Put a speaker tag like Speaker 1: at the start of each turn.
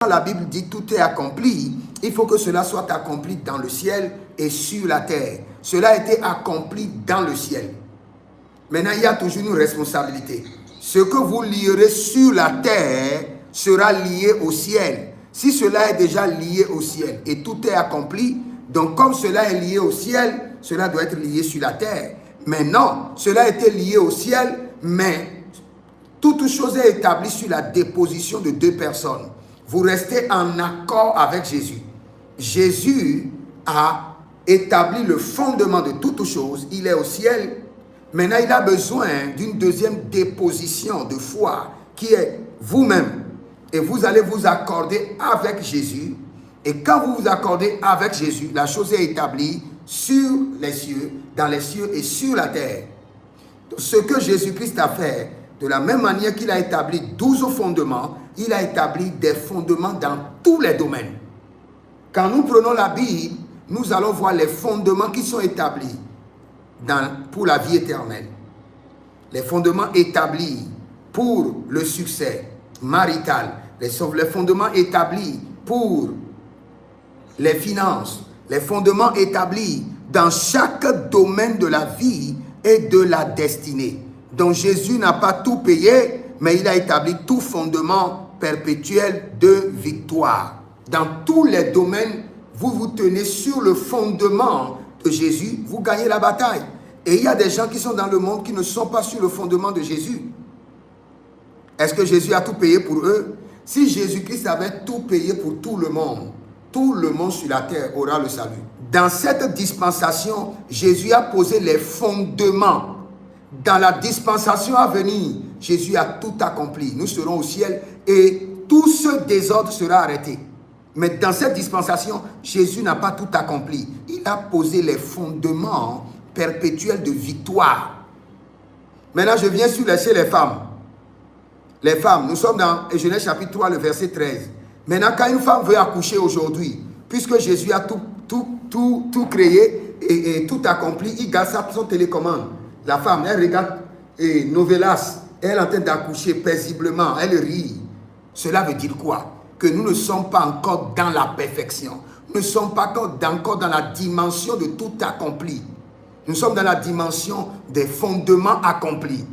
Speaker 1: la Bible dit tout est accompli, il faut que cela soit accompli dans le ciel et sur la terre. Cela a été accompli dans le ciel. Maintenant, il y a toujours une responsabilité. Ce que vous lierez sur la terre sera lié au ciel. Si cela est déjà lié au ciel et tout est accompli, donc comme cela est lié au ciel, cela doit être lié sur la terre. Mais non, cela a été lié au ciel, mais toute chose est établie sur la déposition de deux personnes. Vous restez en accord avec Jésus. Jésus a établi le fondement de toute chose. Il est au ciel. Maintenant, il a besoin d'une deuxième déposition de foi qui est vous-même. Et vous allez vous accorder avec Jésus. Et quand vous vous accordez avec Jésus, la chose est établie sur les cieux, dans les cieux et sur la terre. Ce que Jésus-Christ a fait, de la même manière qu'il a établi 12 fondements, il a établi des fondements dans tous les domaines. Quand nous prenons la Bible, nous allons voir les fondements qui sont établis pour la vie éternelle. Les fondements établis pour le succès marital, les fondements établis pour les finances, les fondements établis dans chaque domaine de la vie et de la destinée. Donc Jésus n'a pas tout payé, mais il a établi tout fondement perpétuel de victoire. Dans tous les domaines, vous vous tenez sur le fondement de Jésus, vous gagnez la bataille. Et il y a des gens qui sont dans le monde qui ne sont pas sur le fondement de Jésus. Est-ce que Jésus a tout payé pour eux? Si Jésus-Christ avait tout payé pour tout le monde sur la terre aura le salut. Dans cette dispensation, Jésus a posé les fondements. Dans la dispensation à venir, Jésus a tout accompli. Nous serons au ciel et tout ce désordre sera arrêté. Mais dans cette dispensation, Jésus n'a pas tout accompli. Il a posé les fondements perpétuels de victoire. Maintenant, je viens sur les femmes. Les femmes, nous sommes dans Genèse chapitre 3, le verset 13. Maintenant, quand une femme veut accoucher aujourd'hui, puisque Jésus a tout créé et tout accompli, il garde son télécommande. La femme, elle regarde Novelas, elle est en train d'accoucher paisiblement, elle rit. Cela veut dire quoi? Que nous ne sommes pas encore dans la perfection. Nous ne sommes pas encore dans la dimension de tout accompli. Nous sommes dans la dimension des fondements accomplis.